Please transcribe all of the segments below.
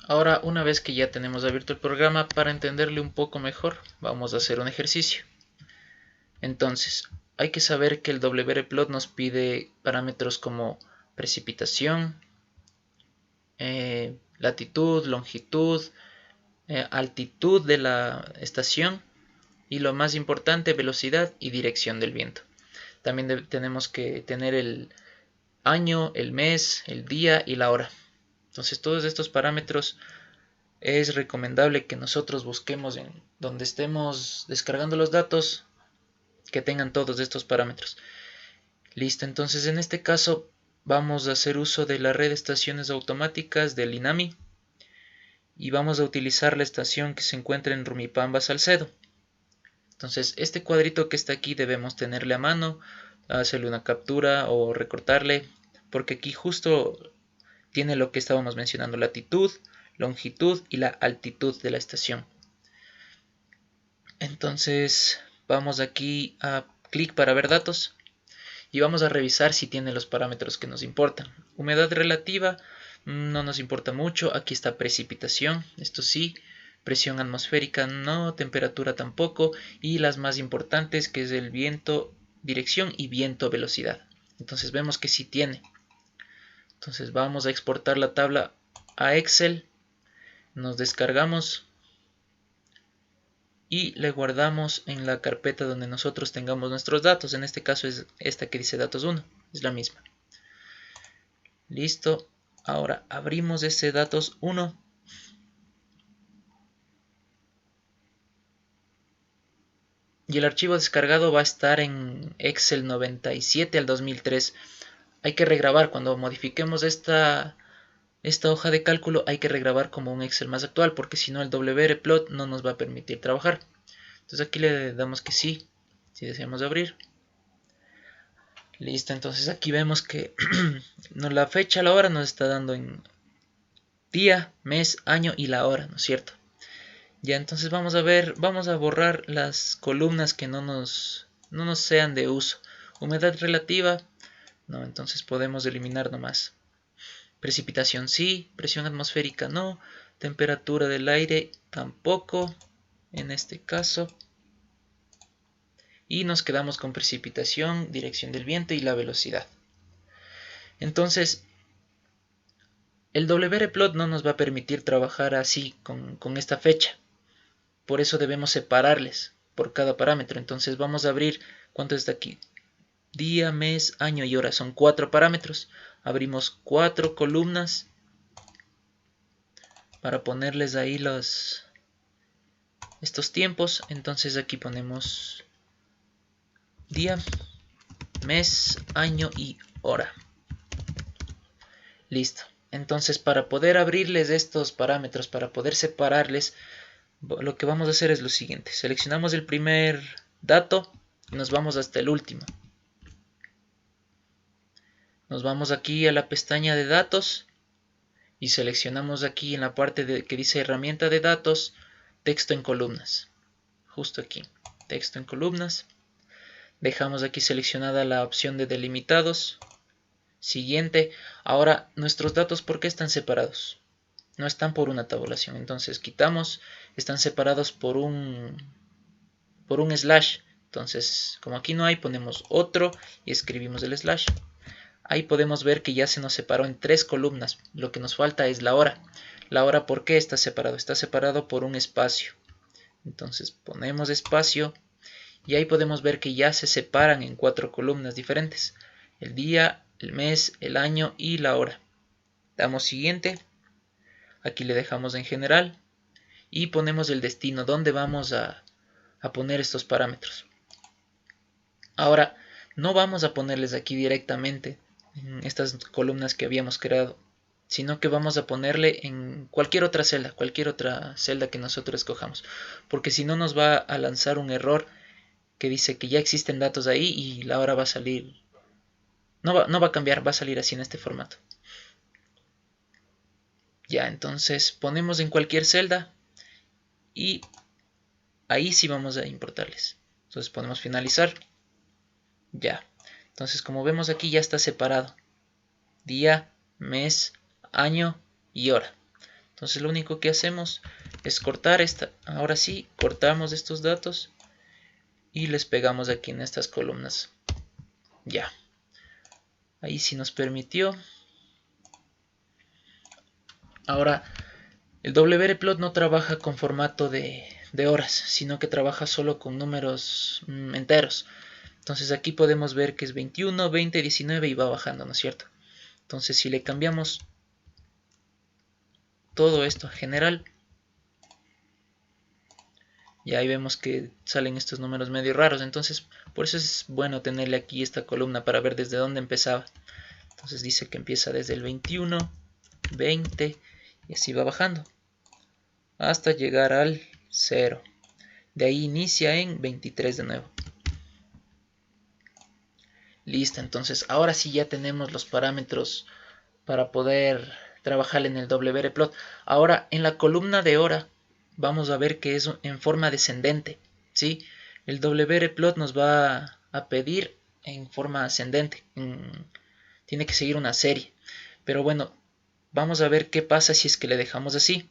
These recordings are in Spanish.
Ahora, una vez que ya tenemos abierto el programa, para entenderle un poco mejor, vamos a hacer un ejercicio. Entonces, hay que saber que el wrplot nos pide parámetros como precipitación, latitud, longitud, altitud de la estación y lo más importante, velocidad y dirección del viento. También tenemos que tener el año, el mes, el día y la hora. Entonces todos estos parámetros es recomendable que nosotros busquemos en donde estemos descargando los datos que tengan todos estos parámetros. Listo, entonces en este caso vamos a hacer uso de la red de estaciones automáticas del INAMI y vamos a utilizar la estación que se encuentra en Rumipamba, Salcedo. Entonces este cuadrito que está aquí debemos tenerle a mano, hacerle una captura o recortarle, porque aquí justo tiene lo que estábamos mencionando, latitud, longitud y la altitud de la estación. Entonces vamos aquí a clic para ver datos y vamos a revisar si tiene los parámetros que nos importan. Humedad relativa no nos importa mucho, aquí está precipitación, esto sí, presión atmosférica no, temperatura tampoco, y las más importantes que es el viento dirección y viento velocidad. Entonces vemos que sí tiene. Entonces vamos a exportar la tabla a Excel, nos descargamos y le guardamos en la carpeta donde nosotros tengamos nuestros datos. En este caso es esta que dice datos 1, es la misma. Listo, ahora abrimos ese datos 1 y el archivo descargado va a estar en Excel 97 al 2003. Hay que regrabar cuando modifiquemos esta hoja de cálculo, hay que regrabar como un Excel más actual, porque si no el wrplot no nos va a permitir trabajar. Entonces aquí le damos que sí, si deseamos abrir. Listo, entonces aquí vemos que la fecha, la hora nos está dando en día, mes, año y la hora, ¿no es cierto? Ya, entonces vamos a ver, vamos a borrar las columnas que no nos sean de uso. Humedad relativa, no, entonces podemos eliminar nomás. Precipitación sí, presión atmosférica no, temperatura del aire tampoco, en este caso. Y nos quedamos con precipitación, dirección del viento y la velocidad. Entonces, el wrplot no nos va a permitir trabajar así con esta fecha. Por eso debemos separarles por cada parámetro. Entonces vamos a abrir, ¿cuánto está aquí? Día, mes, año y hora. Son 4 parámetros. Abrimos 4 columnas para ponerles ahí estos tiempos. Entonces aquí ponemos día, mes, año y hora. Listo. Entonces para poder abrirles estos parámetros, para poder separarles, lo que vamos a hacer es lo siguiente. Seleccionamos el primer dato y nos vamos hasta el último. Nos vamos aquí a la pestaña de datos y seleccionamos aquí en la parte que dice herramienta de datos, texto en columnas. Justo aquí, texto en columnas. Dejamos aquí seleccionada la opción de delimitados. Siguiente. Ahora, nuestros datos, ¿por qué están separados? No están por una tabulación. Entonces quitamos, están separados por un slash. Entonces, como aquí no hay, ponemos otro y escribimos el slash. Ahí podemos ver que ya se nos separó en 3 columnas. Lo que nos falta es la hora. La hora, ¿por qué está separado? Está separado por un espacio. Entonces ponemos espacio y ahí podemos ver que ya se separan en 4 columnas diferentes. El día, el mes, el año y la hora. Damos siguiente. Aquí le dejamos en general y ponemos el destino donde vamos a poner estos parámetros. Ahora, no vamos a ponerles aquí directamente en estas columnas que habíamos creado, sino que vamos a ponerle en cualquier otra celda que nosotros escojamos, porque si no nos va a lanzar un error que dice que ya existen datos ahí y la hora va a salir, no va a cambiar, va a salir así en este formato. Ya, entonces ponemos en cualquier celda y ahí sí vamos a importarles. Entonces ponemos finalizar. Ya, entonces como vemos aquí ya está separado. Día, mes, año y hora. Entonces lo único que hacemos es cortar esta. Ahora sí, cortamos estos datos y les pegamos aquí en estas columnas. Ya. Ahí sí nos permitió. Ahora, el wrplot no trabaja con formato de horas, sino que trabaja solo con números enteros. Entonces aquí podemos ver que es 21, 20, 19 y va bajando, ¿no es cierto? Entonces si le cambiamos todo esto a general, y ahí vemos que salen estos números medio raros. Entonces por eso es bueno tenerle aquí esta columna para ver desde dónde empezaba. Entonces dice que empieza desde el 21, 20 y así va bajando hasta llegar al 0. De ahí inicia en 23 de nuevo. Listo, entonces ahora sí ya tenemos los parámetros para poder trabajar en el wrplot. Ahora en la columna de hora vamos a ver que es en forma descendente, ¿sí? El wrplot nos va a pedir en forma ascendente, tiene que seguir una serie. Pero bueno, vamos a ver qué pasa si es que le dejamos así.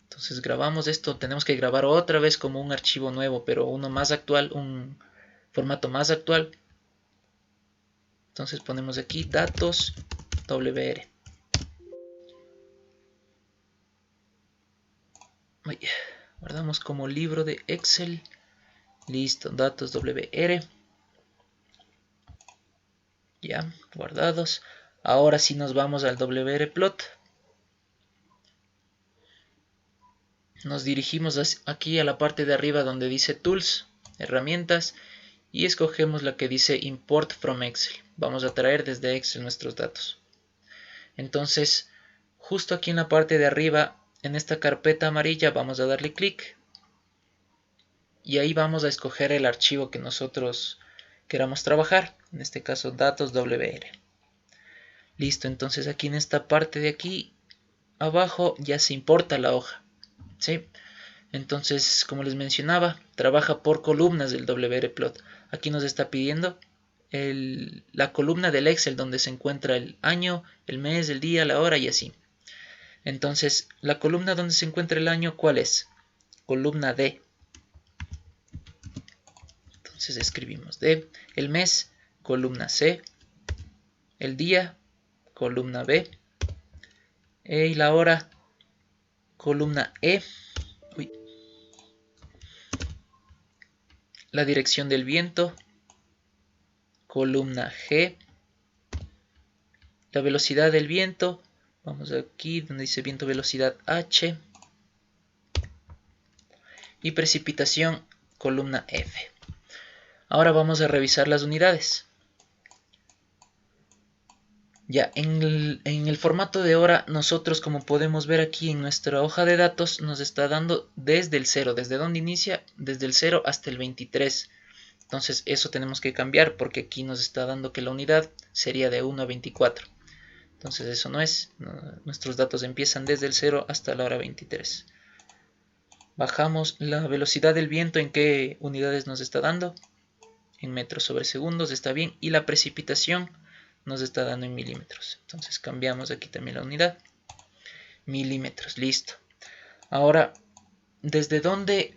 Entonces grabamos esto, tenemos que grabar otra vez como un archivo nuevo, pero uno más actual, un formato más actual. Entonces ponemos aquí datos WR. Guardamos como libro de Excel. Listo, datos WR. Ya, guardados. Ahora sí nos vamos al wrplot. Nos dirigimos aquí a la parte de arriba donde dice Tools, herramientas, y escogemos la que dice Import from Excel. Vamos a traer desde Excel nuestros datos. Entonces, justo aquí en la parte de arriba, en esta carpeta amarilla, vamos a darle clic. Y ahí vamos a escoger el archivo que nosotros queramos trabajar. En este caso, datos WR. Listo, entonces aquí en esta parte de aquí, abajo, ya se importa la hoja. ¿Sí? Entonces, como les mencionaba, trabaja por columnas del wrplot. Aquí nos está pidiendo la columna del Excel donde se encuentra el año, el mes, el día, la hora y así. Entonces, la columna donde se encuentra el año, ¿cuál es? Columna D. Entonces escribimos D. El mes, columna C. El día, columna B. Y la hora, columna E. Uy. La dirección del viento, columna G. La velocidad del viento, vamos aquí donde dice viento velocidad H. Y precipitación, columna F. Ahora vamos a revisar las unidades. Ya, en el formato de hora, nosotros como podemos ver aquí en nuestra hoja de datos, nos está dando desde el 0. ¿Desde dónde inicia? Desde el 0 hasta el 23. Entonces eso tenemos que cambiar porque aquí nos está dando que la unidad sería de 1 a 24. Entonces eso no es. Nuestros datos empiezan desde el 0 hasta la hora 23. Bajamos la velocidad del viento, ¿en qué unidades nos está dando? En metros sobre segundos, está bien. Y la precipitación nos está dando en milímetros. Entonces cambiamos aquí también la unidad. Milímetros, listo. Ahora, ¿desde dónde?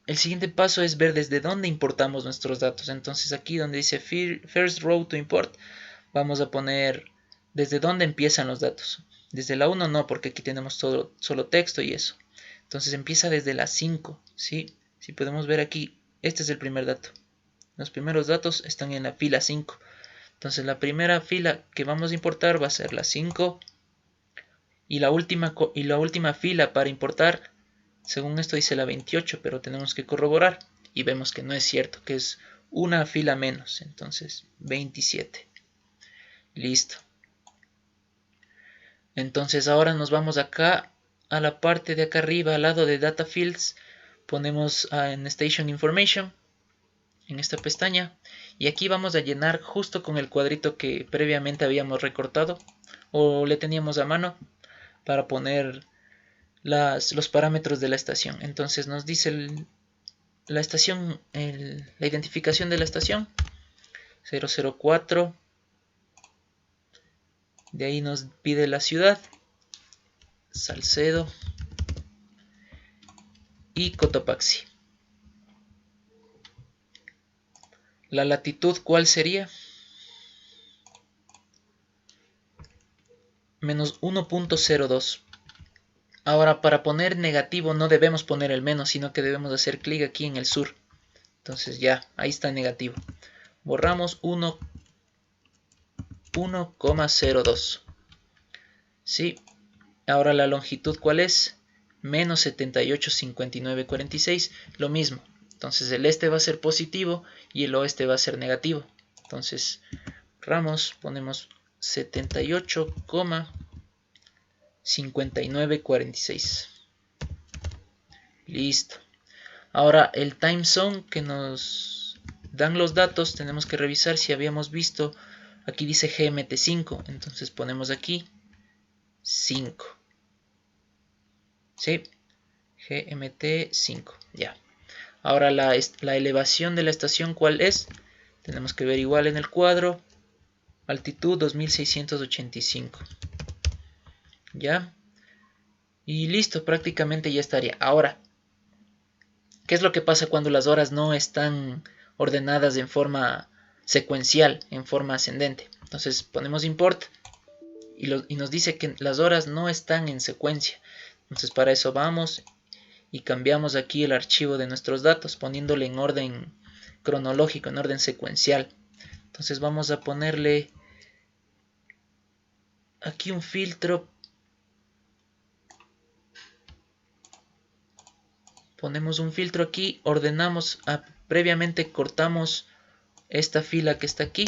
El siguiente paso es ver desde dónde importamos nuestros datos. Entonces aquí donde dice First Row to Import, vamos a poner desde dónde empiezan los datos. Desde la 1 no, porque aquí tenemos solo texto y eso. Entonces empieza desde la 5, ¿sí? Si podemos ver aquí, este es el primer dato. Los primeros datos están en la fila 5. Entonces la primera fila que vamos a importar va a ser la 5. Y la última fila para importar, según esto dice la 28, pero tenemos que corroborar. Y vemos que no es cierto, que es una fila menos. Entonces 27. Listo. Entonces ahora nos vamos acá a la parte de acá arriba, al lado de Data Fields. Ponemos en Station Information, en esta pestaña. Y aquí vamos a llenar justo con el cuadrito que previamente habíamos recortado o le teníamos a mano para poner los parámetros de la estación. Entonces nos dice la estación, la identificación de la estación 004. De ahí nos pide la ciudad Salcedo y Cotopaxi. La latitud, ¿cuál sería? Menos 1.02. Ahora, para poner negativo no debemos poner el menos, sino que debemos hacer clic aquí en el sur. Entonces ya, ahí está negativo. Borramos 1,02. ¿Sí? Ahora la longitud, ¿cuál es? Menos 78,59,46. Lo mismo. Entonces el este va a ser positivo y el oeste va a ser negativo. Entonces, borramos, ponemos 78,5946. Listo. Ahora el time zone que nos dan los datos, tenemos que revisar si habíamos visto. Aquí dice GMT5, entonces ponemos aquí 5. ¿Sí? GMT5, ya. Ahora la elevación de la estación, ¿cuál es? Tenemos que ver igual en el cuadro. Altitud 2685. ¿Ya? Y listo, prácticamente ya estaría. Ahora, ¿qué es lo que pasa cuando las horas no están ordenadas en forma secuencial, en forma ascendente? Entonces ponemos import y nos dice que las horas no están en secuencia. Entonces para eso vamos y cambiamos aquí el archivo de nuestros datos poniéndole en orden cronológico, en orden secuencial. Entonces vamos a ponerle aquí un filtro. Ponemos un filtro aquí, ordenamos, previamente cortamos esta fila que está aquí.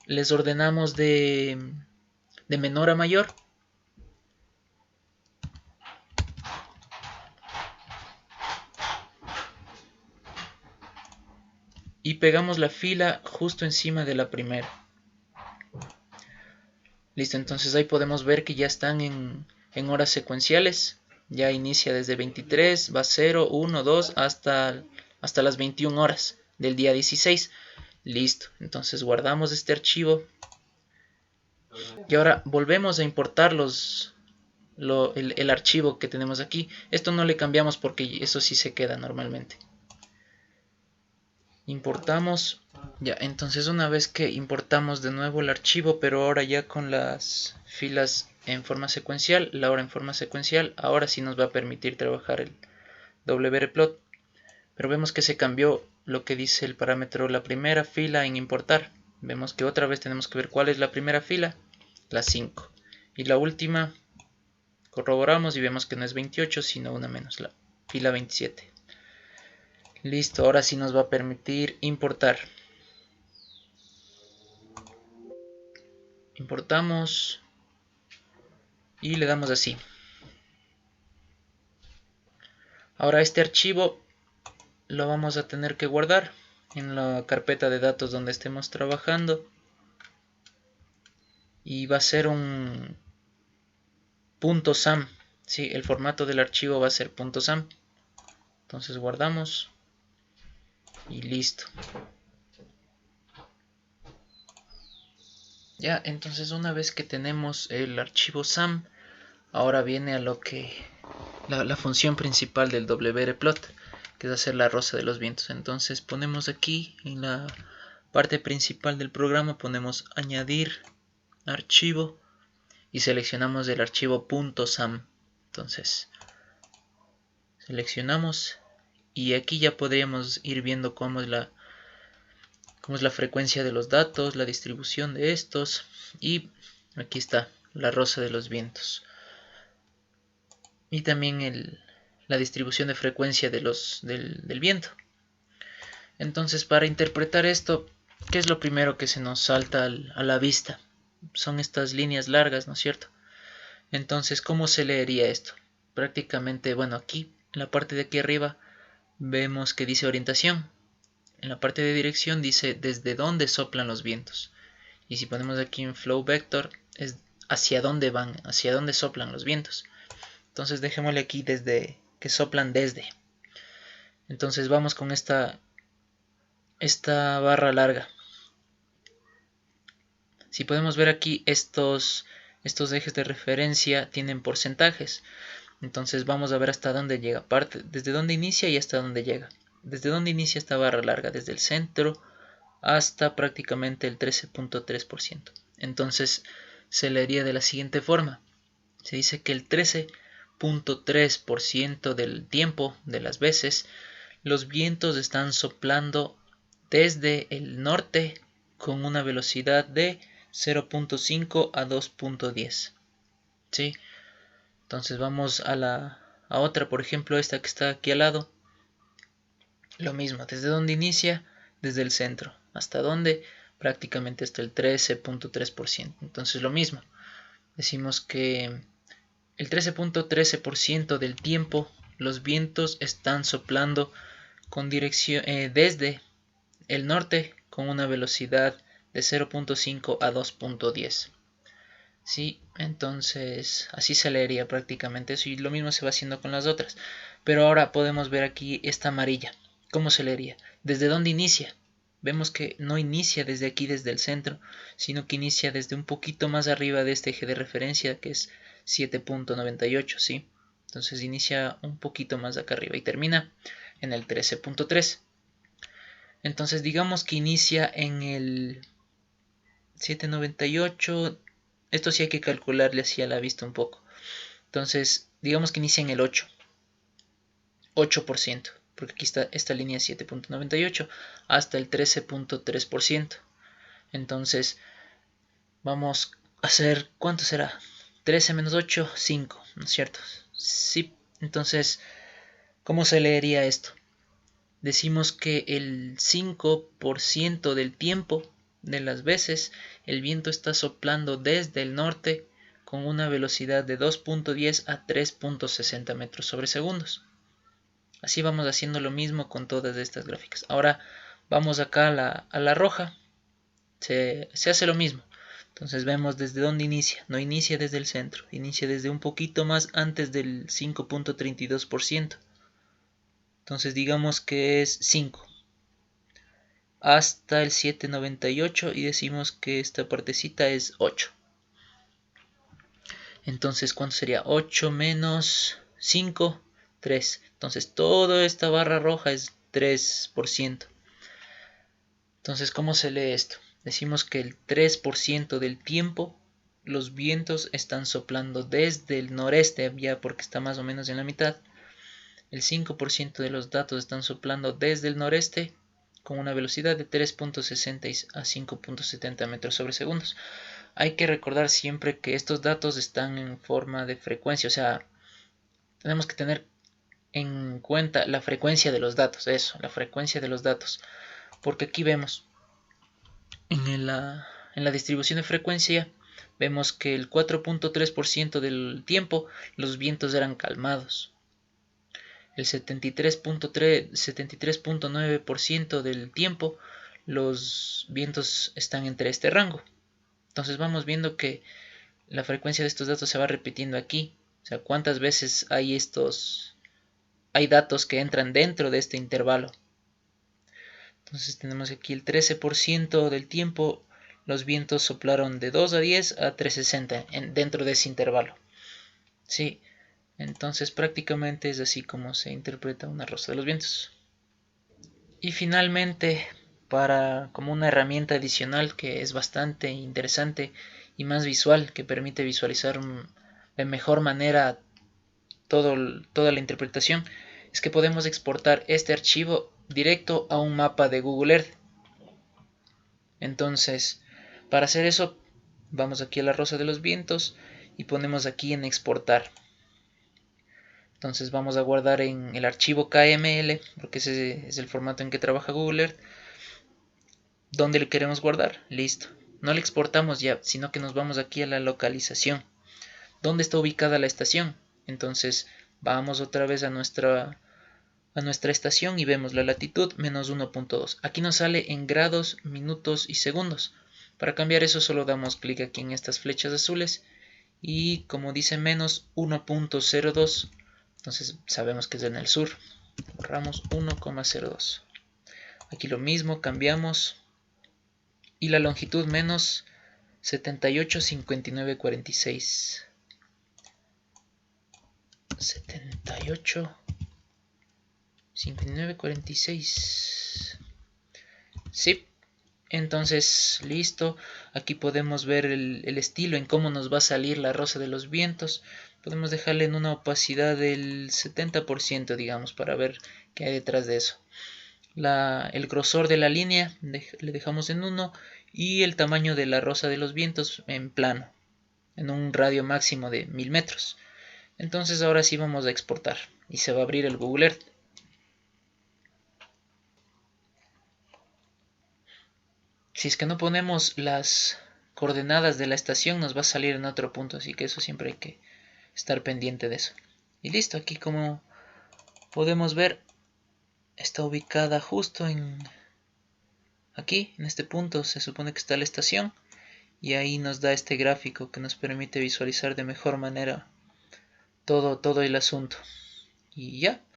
Les ordenamos de menor a mayor. Y pegamos la fila justo encima de la primera. Listo, entonces ahí podemos ver que ya están en horas secuenciales. Ya inicia desde 23, va 0, 1, 2 hasta las 21 horas del día 16. Listo, entonces guardamos este archivo. Y ahora volvemos a importar el archivo que tenemos aquí. Esto no le cambiamos porque eso sí se queda normalmente. Importamos. Ya, entonces una vez que importamos de nuevo el archivo, pero ahora ya con las filas en forma secuencial, la hora en forma secuencial, ahora sí nos va a permitir trabajar el wrplot. Pero vemos que se cambió lo que dice el parámetro la primera fila en importar. Vemos que otra vez tenemos que ver cuál es la primera fila, la 5. Y la última, corroboramos y vemos que no es 28, sino una menos, la fila 27. Listo, ahora sí nos va a permitir importar. Importamos y le damos así. Ahora este archivo lo vamos a tener que guardar en la carpeta de datos donde estemos trabajando. Y va a ser un .sam. Sí, el formato del archivo va a ser .sam. Entonces guardamos y listo. Ya, entonces una vez que tenemos el archivo SAM, ahora viene a lo que la función principal del wrplot, que es hacer la rosa de los vientos. Entonces ponemos aquí en la parte principal del programa, ponemos añadir archivo y seleccionamos el archivo .sam. Entonces seleccionamos y aquí ya podríamos ir viendo cómo es la frecuencia de los datos, la distribución de estos, y aquí está la rosa de los vientos. Y también la distribución de frecuencia de del viento. Entonces, para interpretar esto, ¿qué es lo primero que se nos salta a la vista? Son estas líneas largas, ¿no es cierto? Entonces, ¿cómo se leería esto? Prácticamente, bueno, aquí, en la parte de aquí arriba, vemos que dice orientación. En la parte de dirección dice desde dónde soplan los vientos. Y si ponemos aquí en flow vector, es hacia dónde van, hacia dónde soplan los vientos. Entonces dejémosle aquí desde que soplan desde. Entonces vamos con esta barra larga. Si podemos ver aquí, estas estos ejes de referencia tienen porcentajes. Entonces vamos a ver hasta dónde llega, desde dónde inicia y hasta dónde llega. Desde dónde inicia esta barra larga, desde el centro hasta prácticamente el 13.3%. Entonces se leería de la siguiente forma. Se dice que el 13.3% del tiempo, de las veces, los vientos están soplando desde el norte con una velocidad de 0.5 a 2.10. ¿Sí? Entonces vamos a otra, por ejemplo esta que está aquí al lado. Lo mismo, ¿desde dónde inicia? Desde el centro. ¿Hasta dónde? Prácticamente hasta el 13.3%. Entonces lo mismo. Decimos que el 13.13% del tiempo los vientos están soplando con dirección desde el norte con una velocidad de 0.5 a 2.10. Sí, entonces así se leería prácticamente eso, y lo mismo se va haciendo con las otras. Pero ahora podemos ver aquí esta amarilla. ¿Cómo se leería? ¿Desde dónde inicia? Vemos que no inicia desde aquí, desde el centro, sino que inicia desde un poquito más arriba de este eje de referencia, que es 7.98, ¿sí? Entonces inicia un poquito más acá arriba y termina en el 13.3. Entonces digamos que inicia en el 7.98. Esto sí hay que calcularle así a la vista un poco. Entonces digamos que inicia en el 8%, porque aquí está esta línea 7.98 hasta el 13.3%. Entonces vamos a hacer, ¿cuánto será? 13 menos 8, 5, ¿no es cierto? Sí, entonces, ¿cómo se leería esto? Decimos que el 5% del tiempo de las veces el viento está soplando desde el norte con una velocidad de 2.10 a 3.60 metros sobre segundos. Así vamos haciendo lo mismo con todas estas gráficas. Ahora vamos acá a la roja. Se hace lo mismo. Entonces vemos desde dónde inicia. No inicia desde el centro. Inicia desde un poquito más antes del 5.32%. Entonces digamos que es 5. Hasta el 7.98 y decimos que esta partecita es 8. Entonces, ¿cuánto sería? 8 menos 5, 3. Entonces, toda esta barra roja es 3%. Entonces, ¿cómo se lee esto? Decimos que el 3% del tiempo los vientos están soplando desde el noreste, ya porque está más o menos en la mitad. El 5% de los datos están soplando desde el noreste con una velocidad de 3.60 a 5.70 metros sobre segundos. Hay que recordar siempre que estos datos están en forma de frecuencia, o sea, tenemos que tener en cuenta la frecuencia de los datos, la frecuencia de los datos, porque aquí vemos en la distribución de frecuencia, vemos que el 4.3% del tiempo los vientos eran calmados. El 73.9% del tiempo los vientos están entre este rango. Entonces vamos viendo que la frecuencia de estos datos se va repitiendo aquí. O sea, cuántas veces hay datos que entran dentro de este intervalo. Entonces tenemos aquí el 13% del tiempo los vientos soplaron de 2 a 10 a 360 dentro de ese intervalo. Sí, entonces prácticamente es así como se interpreta una rosa de los vientos. Y finalmente, como una herramienta adicional que es bastante interesante y más visual, que permite visualizar de mejor manera toda la interpretación, es que podemos exportar este archivo directo a un mapa de Google Earth. Entonces, para hacer eso, vamos aquí a la rosa de los vientos y ponemos aquí en exportar. Entonces vamos a guardar en el archivo KML, porque ese es el formato en que trabaja Google Earth. ¿Dónde le queremos guardar? Listo. No le exportamos ya, sino que nos vamos aquí a la localización. ¿Dónde está ubicada la estación? Entonces vamos otra vez a nuestra estación y vemos la latitud menos 1.2. Aquí nos sale en grados, minutos y segundos. Para cambiar eso solo damos clic aquí en estas flechas azules y como dice menos 1.02, entonces sabemos que es en el sur. Borramos 1,02. Aquí lo mismo, cambiamos y la longitud menos 78 59 46. 78 59 46. Sí. Entonces, listo. Aquí podemos ver el estilo en cómo nos va a salir la rosa de los vientos. Podemos dejarle en una opacidad del 70%, digamos, para ver qué hay detrás de eso. El grosor de la línea le dejamos en 1 y el tamaño de la rosa de los vientos en plano, en un radio máximo de 1000 metros. Entonces ahora sí vamos a exportar y se va a abrir el Google Earth. Si es que no ponemos las coordenadas de la estación nos va a salir en otro punto, así que eso siempre hay que estar pendiente de eso. Y listo, aquí como podemos ver está ubicada justo aquí, en este punto se supone que está la estación y ahí nos da este gráfico que nos permite visualizar de mejor manera todo el asunto. Y ya.